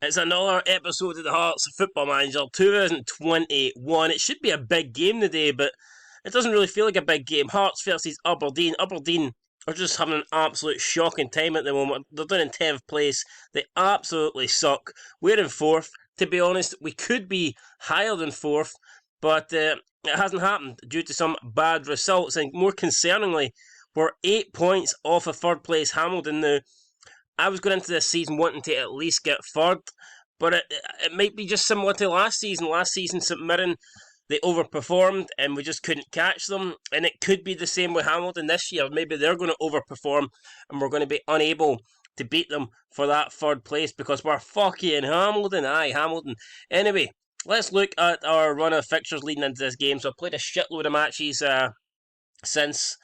It's another episode of the Hearts Football Manager 2021. It should be a big game today, but it doesn't really feel like a big game. Hearts versus Aberdeen. Aberdeen are just having an absolute shocking time at the moment. They're down in 10th place. They absolutely suck. We're in 4th. To be honest, we could be higher than 4th, but it hasn't happened due to some bad results. And more concerningly, we're 8 points off of 3rd place Hamilton now. I was going into this season wanting to at least get third, but it might be just similar to last season. Last season, St Mirren, they overperformed and we just couldn't catch them. And it could be the same with Hamilton this year. Maybe they're going to overperform and we're going to be unable to beat them for that 3rd place because we're fucking Hamilton. Aye, Hamilton. Anyway, let's look at our run of fixtures leading into this game. So I've played a shitload of matches since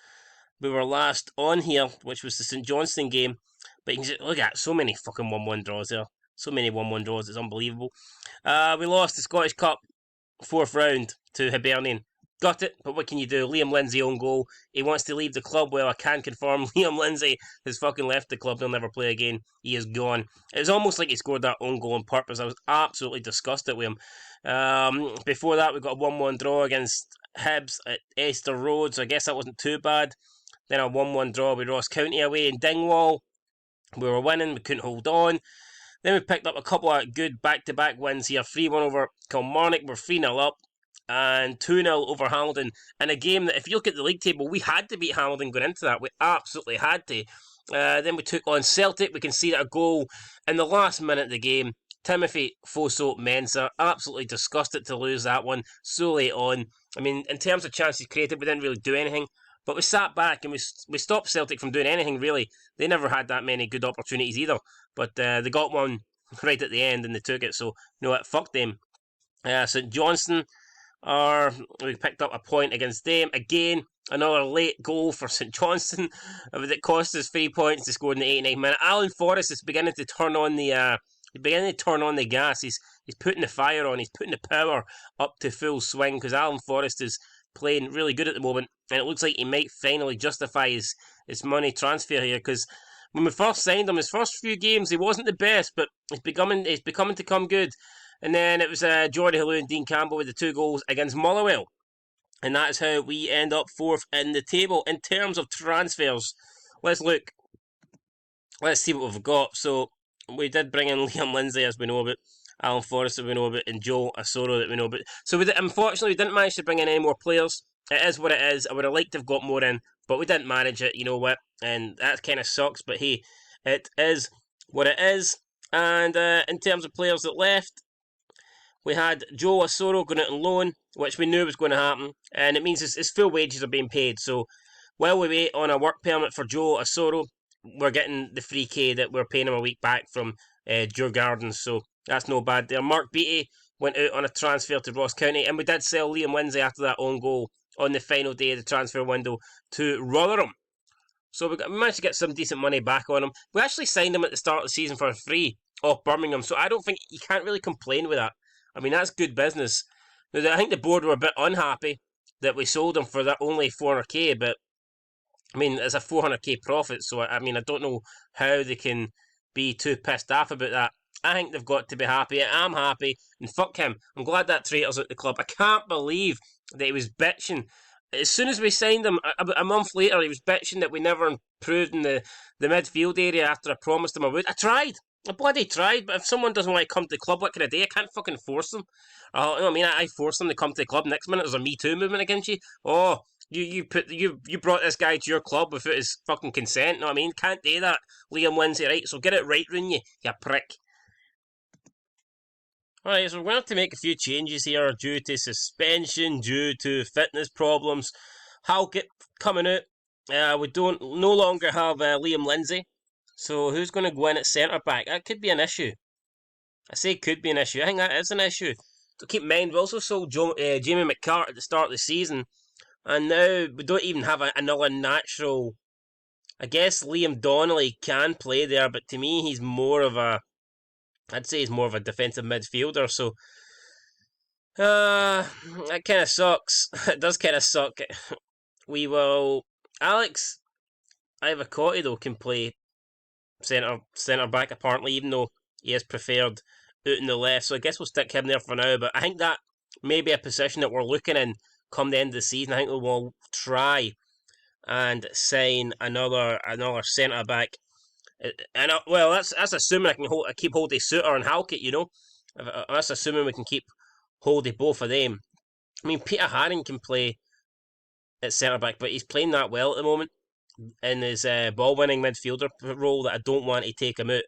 we were last on here, which was the St Johnstone game. But you can just look at so many fucking 1-1 draws there. So many 1-1 draws, it's unbelievable. We lost the Scottish Cup 4th round to Aberdeen. Got it, but what can you do? Liam Lindsay own goal. He wants to leave the club. Well, I can confirm Liam Lindsay has fucking left the club. He'll never play again. He is gone. It was almost like he scored that own goal on purpose. I was absolutely disgusted with him. Before that, we got a 1-1 draw against Hibs at Easter Road, so I guess that wasn't too bad. Then a 1-1 draw with Ross County away in Dingwall. We were winning, we couldn't hold on. Then we picked up a couple of good back-to-back wins here. 3-1 over Kilmarnock, we're 3-0 up. And 2-0 over Hamilton. In a game that, if you look at the league table, we had to beat Hamilton going into that. We absolutely had to. Then we took on Celtic. We conceded a goal in the last minute of the game. Timothy Foso Mensah, absolutely disgusted to lose that one so late on. I mean, in terms of chances created, we didn't really do anything. But we sat back and we stopped Celtic from doing anything, really. They never had that many good opportunities either. But they got one right at the end and they took it. So, you know what, fuck them. St Johnstone, we picked up a point against them. Again, another late goal for St Johnstone. It cost us 3 points. They scored in the 89th minute. Alan Forrest is beginning to turn on the gas. He's putting the fire on. He's putting the power up to full swing because Alan Forrest is playing really good at the moment, and it looks like he might finally justify his money transfer here, because when we first signed him, his first few games, he wasn't the best, but he's becoming to come good. And then it was Jordy Halou and Dean Campbell with the 2 goals against Motherwell. And that's how we end up 4th in the table. In terms of transfers, let's look. Let's see what we've got. So, we did bring in Liam Lindsay, as we know about. Alan Forrest that we know about, and Joe Asoro that we know about. So unfortunately we didn't manage to bring in any more players. It is what it is. I would have liked to have got more in, but we didn't manage it, you know what, and that kind of sucks, but hey, it is what it is. And in terms of players that left, we had Joe Asoro going out on loan, which we knew was going to happen, and it means his full wages are being paid. So while we wait on a work permit for Joe Asoro, we're getting the 3k that we're paying him a week back from Djurgården, so that's no bad there. Mark Beattie went out on a transfer to Ross County, and we did sell Liam Lindsay after that own goal on the final day of the transfer window to Rotherham. So we managed to get some decent money back on him. We actually signed him at the start of the season for free off Birmingham, so I don't think you can't really complain with that. I mean, that's good business. I think the board were a bit unhappy that we sold him for that only 400k, but I mean, it's a 400k profit, so I mean, I don't know how they can be too pissed off about that. I think they've got to be happy. I'm happy, and fuck him. I'm glad that traitor's at the club. I can't believe that he was bitching. As soon as we signed him, a month later, he was bitching that we never improved in the midfield area after I promised him I would. I tried. I bloody tried, but if someone doesn't want to come to the club, what can I do? I can't fucking force them. You know what I mean? I force them to come to the club. Next minute, there's a Me Too movement against you. Oh, you brought this guy to your club without his fucking consent. You know what I mean? Can't do that, Liam Lindsay, right? So get it right, Rooney, you prick. Alright, so we're going to have to make a few changes here due to suspension, due to fitness problems. Halkett coming out. We no longer have Liam Lindsay. So who's going to go in at centre-back? That could be an issue. I say could be an issue. I think that is an issue. So keep in mind, we also sold Jamie McCart at the start of the season. And now we don't even have another natural... I guess Liam Donnelly can play there, but to me he's more of a... I'd say he's more of a defensive midfielder, so that kind of sucks. It does kind of suck. We will... Alex Ivacotti, though, can play centre back, apparently, even though he is preferred out in the left, so I guess we'll stick him there for now. But I think that may be a position that we're looking in come the end of the season. I think we will try and sign another centre back. And well, that's assuming I keep hold of Suter and Halkett. That's assuming we can keep hold of both of them. I mean, Peter Haring can play at centre back, but he's playing that well at the moment in his ball winning midfielder role that I don't want to take him out.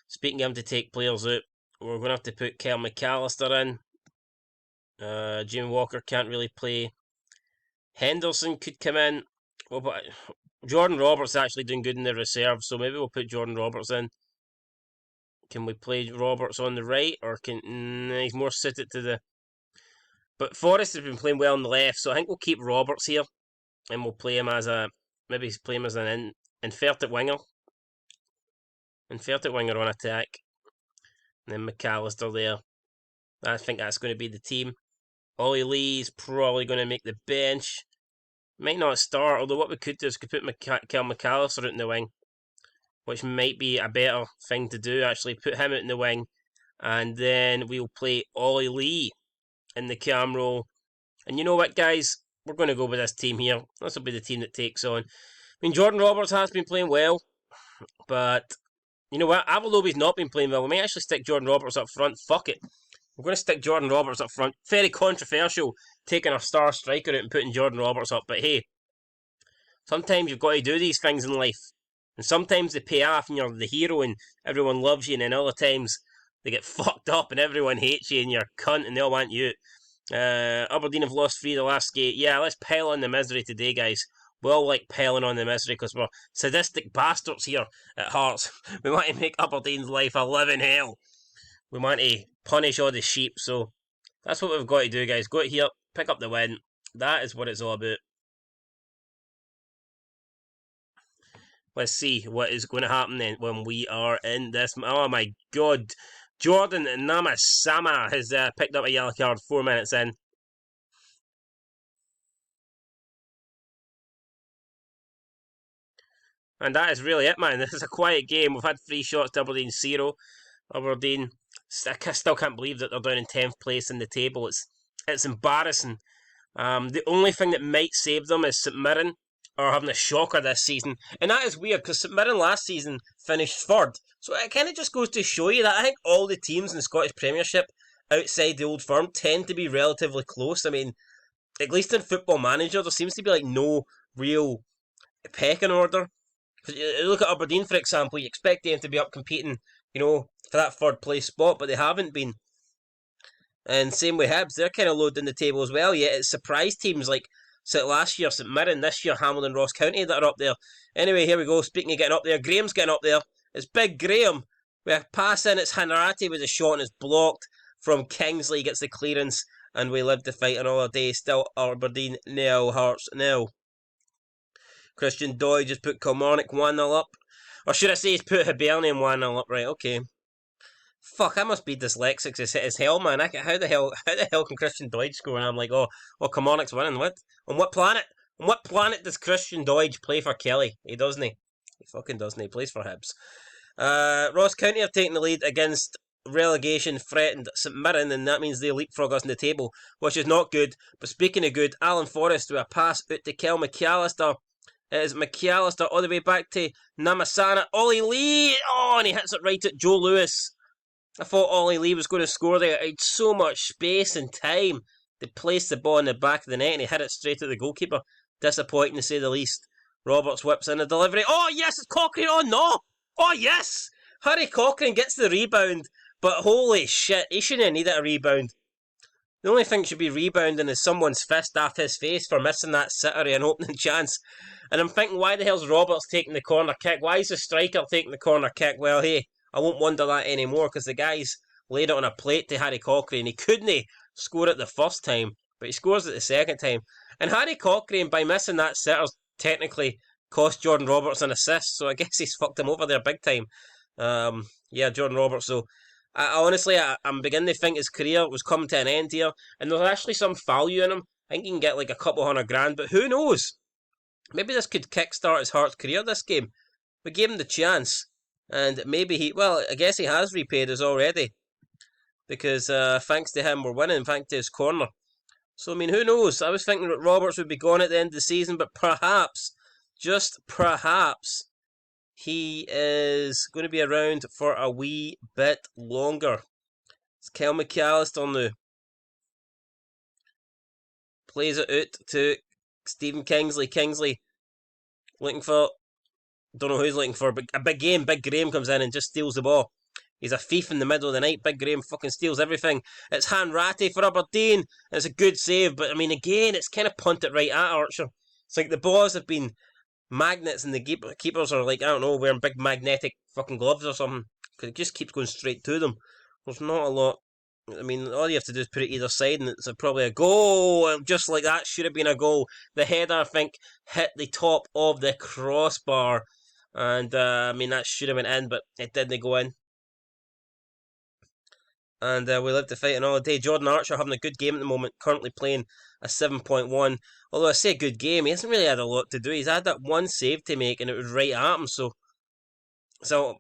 Speaking of him to take players out, we're going to have to put Kel McAllister in. Jimmy Walker can't really play. Henderson could come in. Well, but Jordan Roberts actually doing good in the reserve, so maybe we'll put Jordan Roberts in. Can we play Roberts on the right, or he's more suited to the... But Forrest has been playing well on the left, so I think we'll keep Roberts here, and we'll play him as maybe play him as an inverted winger. Inverted winger on attack. And then McAllister there. I think that's going to be the team. Ollie Lee's probably going to make the bench. Might not start, although what we could do is put Kel McAllister out in the wing, which might be a better thing to do, actually. Put him out in the wing, and then we'll play Ollie Lee in the cam role. And you know what, guys? We're going to go with this team here. This will be the team that takes on. I mean, Jordan Roberts has been playing well, but you know what? Avalobi's not been playing well. We may actually stick Jordan Roberts up front. Fuck it. We're going to stick Jordan Roberts up front. Very controversial, taking a star striker out and putting Jordan Roberts up. But hey, sometimes you've got to do these things in life. And sometimes they pay off and you're the hero and everyone loves you. And then other times they get fucked up and everyone hates you and you're a cunt and they all want you out. Aberdeen have lost 3 the last game. Yeah, let's pile on the misery today, guys. We all like piling on the misery because we're sadistic bastards here at Hearts. We want to make Aberdeen's life a living hell. We want to punish all the sheep, so that's what we've got to do, guys. Go out here, pick up the win. That is what it's all about. Let's see what is going to happen then when we are in this. Oh my god. Jordan Namasama has picked up a yellow card 4 minutes in. And that is really it, man. This is a quiet game. We've had 3 shots to Aberdeen 0. Aberdeen, I still can't believe that they're down in 10th place in the table. It's embarrassing. The only thing that might save them is St Mirren are having a shocker this season. And that is weird because St Mirren last season finished 3rd. So it kind of just goes to show you that I think all the teams in the Scottish Premiership outside the old firm tend to be relatively close. I mean, at least in Football Manager, there seems to be like no real pecking order. You look at Aberdeen, for example, you expect them to be up competing, for that 3rd place spot, but they haven't been. And same with Hibs, they're kind of low in the table as well, yet it's surprised teams like last year St Mirren, this year Hamilton Ross County that are up there. Anyway, here we go, speaking of getting up there, Graham's getting up there. It's Big Graham. We have pass in, it's Hanarati with a shot and it's blocked from Kingsley, gets the clearance, and we live to fight another day. Still Aberdeen 0, Hearts 0. Christian Doyle just put Kilmarnock 1-0 up. Or should I say he's put Hibernian 1-0 up, right, okay. Fuck, I must be dyslexic as hell, man. How the hell can Christian Doyle score? And I'm like, oh, Kilmarnock's winning. What? On what planet? On what planet does Christian Doyle play for Kelly? He doesn't he? He fucking doesn't. He plays for Hibs. Ross County are taking the lead against relegation threatened St Mirren, and that means they leapfrog us in the table, which is not good. But speaking of good, Alan Forrest with a pass out to Kel McAllister. It is McAllister all the way back to Namasana. Ollie Lee! Oh, and he hits it right at Joe Lewis. I thought Ollie Lee was going to score there. He had so much space and time to place the ball in the back of the net and he hit it straight at the goalkeeper. Disappointing to say the least. Roberts whips in a delivery. Oh yes, it's Cochrane. Oh no! Oh yes! Harry Cochrane gets the rebound, but holy shit, he shouldn't have needed a rebound. The only thing should be rebounding is someone's fist off his face for missing that sitter an opening chance. And I'm thinking, why the hell's Roberts taking the corner kick? Why is the striker taking the corner kick? Well, hey, I won't wonder that anymore because the guy's laid it on a plate to Harry Cochrane. He couldn't score it the first time, but he scores it the second time. And Harry Cochrane, by missing that sitter, technically cost Jordan Roberts an assist, so I guess he's fucked him over there big time. Jordan Roberts, so honestly, I'm beginning to think his career was coming to an end here, and there's actually some value in him. I think he can get like a couple $100,000, but who knows? Maybe this could kickstart his Hearts career this game. We gave him the chance, and maybe I guess he has repaid us already. because thanks to him we're winning, thanks to his corner. So I mean, who knows? I was thinking that Roberts would be gone at the end of the season, but perhaps, just perhaps, he is going to be around for a wee bit longer. It's Kel McAllister now. Plays it out to Stephen Kingsley. Kingsley looking for, don't know who he's looking for, but a big game. Big Graham comes in and just steals the ball. He's a thief in the middle of the night. Big Graham fucking steals everything. It's Hanratty for Aberdeen. And it's a good save, but I mean, again, it's kind of punted right at Archer. It's like the balls have been magnets and the keepers are like, I don't know, wearing big magnetic fucking gloves or something. Because it just keeps going straight to them. There's not a lot. I mean, all you have to do is put it either side and it's probably a goal. Just like that should have been a goal. The header, I think, hit the top of the crossbar. And, I mean, that should have been in, but it didn't go in. And we live to fight another day. Jordan Archer having a good game at the moment, currently playing a 7.1. Although I say good game, he hasn't really had a lot to do. He's had that one save to make and it was right at him, so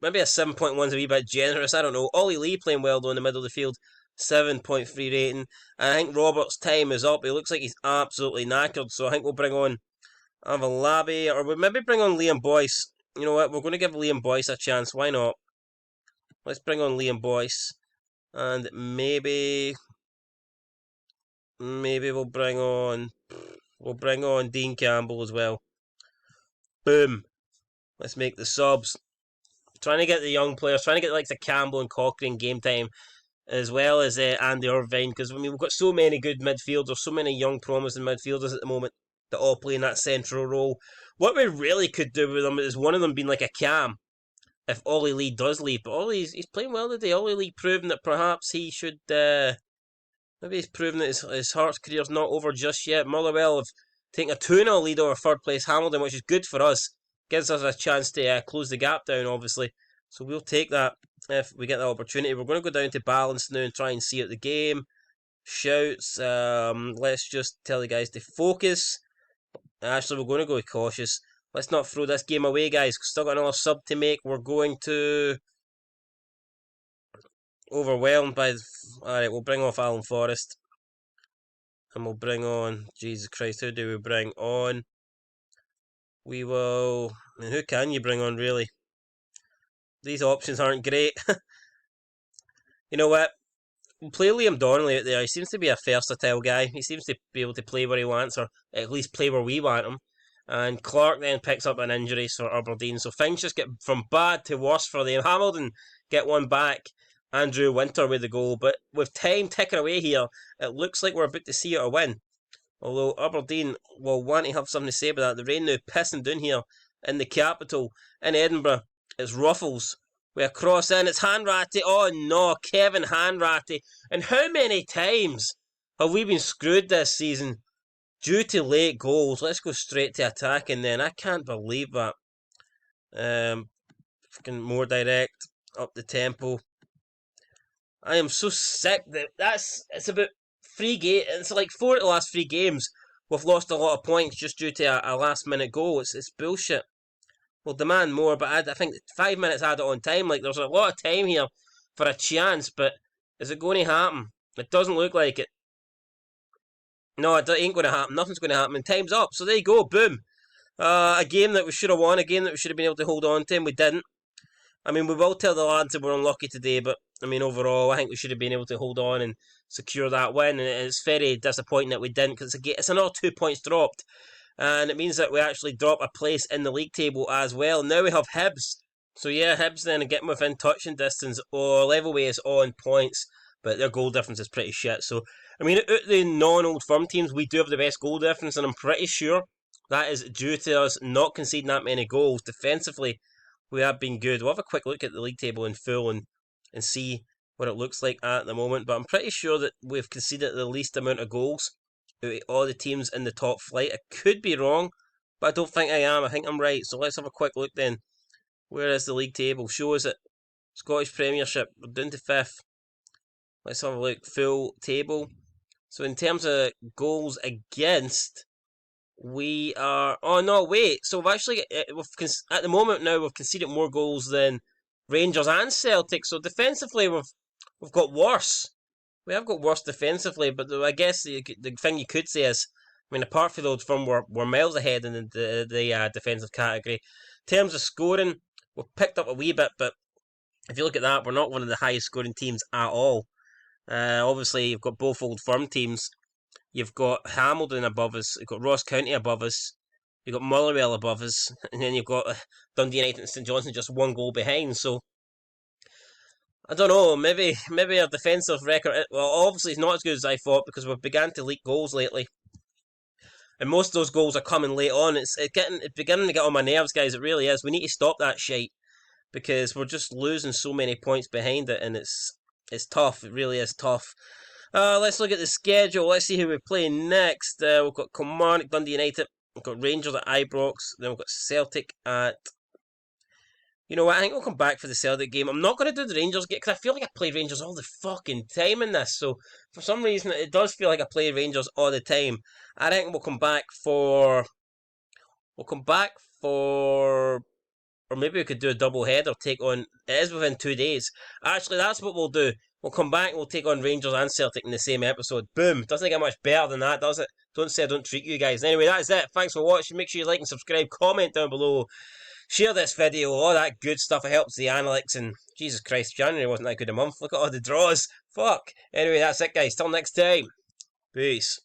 maybe a 7.1 is a wee bit generous, I don't know. Ollie Lee playing well though in the middle of the field, 7.3 rating. And I think Roberts' time is up. He looks like he's absolutely knackered, so I think we'll bring on Avalabi, or we'll maybe bring on Liam Boyce. You know what, we're going to give Liam Boyce a chance, why not? Let's bring on Liam Boyce. And maybe we'll bring on Dean Campbell as well. Boom. Let's make the subs. Trying to get the young players, trying to get like the Campbell and Cochrane game time, as well as Andy Irvine, because I mean we've got so many good midfielders, so many young promising midfielders at the moment that all play in that central role. What we really could do with them is one of them being like a cam, if Ollie Lee does leave. But he's playing well today. Ollie Lee proving that perhaps he should, maybe he's proven that his Hearts career's not over just yet. Motherwell have taken a 2-0 lead over third place Hamilton, which is good for us. Gives us a chance to close the gap down, obviously. So we'll take that if we get the opportunity. We're going to go down to balance now and try and see out the game. Shouts. Let's just tell the guys to focus. Actually, we're going to go cautious. Let's not throw this game away, guys. Still got another sub to make. We're going to... Overwhelmed by... Alright, we'll bring off Alan Forrest. And we'll bring on... Jesus Christ, who do we bring on? We will... I mean, who can you bring on, really? These options aren't great. You know what? We'll play Liam Donnelly out there. He seems to be a versatile guy. He seems to be able to play where he wants, or at least play where we want him. And Clark then picks up an injury for Aberdeen. So things just get from bad to worse for them. Hamilton get one back. Andrew Winter with the goal. But with time ticking away here, it looks like we're about to see it a win. Although Aberdeen will want to have something to say about that. The rain now pissing down here in the capital, in Edinburgh. It's Ruffles. With a cross in, it's Hanratty. Oh no, Kevin Hanratty. And how many times have we been screwed this season due to late goals? Let's go straight to attacking then. I can't believe that. Fucking more direct, up the tempo. I am so sick that it's about 3 games. It's like 4 of the last 3 games. We've lost a lot of points just due to a last minute goal. It's bullshit. We'll demand more, but I think 5 minutes added on time. Like, there's a lot of time here for a chance, but is it going to happen? It doesn't look like it. No, it ain't going to happen. Nothing's going to happen. And time's up. So there you go. Boom. A game that we should have won. A game that we should have been able to hold on to, and we didn't. I mean, we will tell the lads that we're unlucky today, but I mean, overall, I think we should have been able to hold on and secure that win. And it's very disappointing that we didn't, because it's another 2 points dropped. And it means that we actually drop a place in the league table as well. Now we have Hibs. So yeah, Hibs then getting within touching distance. Or Levelway is on points, but their goal difference is pretty shit. So, I mean, out the non-Old Firm teams, we do have the best goal difference, and I'm pretty sure that is due to us not conceding that many goals. Defensively, we have been good. We'll have a quick look at the league table in full and see what it looks like at the moment. But I'm pretty sure that we've conceded the least amount of goals out of all the teams in the top flight. I could be wrong, but I don't think I am. I think I'm right. So let's have a quick look then. Where is the league table? Show us it. Scottish Premiership. We're down to 5th. Let's have a look. Full table. So in terms of goals against, we are... Oh no, wait. So we've actually... at the moment now, we've conceded more goals than Rangers and Celtic. So defensively, we've got worse. We have got worse defensively, but I guess the thing you could say is, I mean, apart from those firm, we're miles ahead in the defensive category. In terms of scoring, we've picked up a wee bit, but if you look at that, we're not one of the highest scoring teams at all. Obviously, you've got both old firm teams. You've got Hamilton above us. You've got Ross County above us. You've got Motherwell above us, and then you've got Dundee United and St Johnstone just one goal behind. So I don't know. Maybe our defensive record. Well, obviously it's not as good as I thought because we've begun to leak goals lately, and most of those goals are coming late on. It's beginning to get on my nerves, guys. It really is. We need to stop that shite because we're just losing so many points behind it, and it's tough. It really is tough. Let's look at the schedule. Let's see who we're playing next. We've got Kilmarnock, Dundee United. We've got Rangers at Ibrox. Then we've got Celtic at. You know what? I think we'll come back for the Celtic game. I'm not going to do the Rangers game because I feel like I play Rangers all the fucking time in this. So for some reason, it does feel like I play Rangers all the time. I think we'll come back for. We'll come back for. Or maybe we could do a double header, take on. It is within 2 days. Actually, that's what we'll do. We'll come back and we'll take on Rangers and Celtic in the same episode. Boom. Doesn't get much better than that, does it? Don't say I don't treat you guys. Anyway, that's it. Thanks for watching. Make sure you like and subscribe. Comment down below. Share this video. All that good stuff. It helps the analytics. And Jesus Christ, January wasn't that good a month. Look at all the draws. Fuck. Anyway, that's it, guys. Till next time. Peace.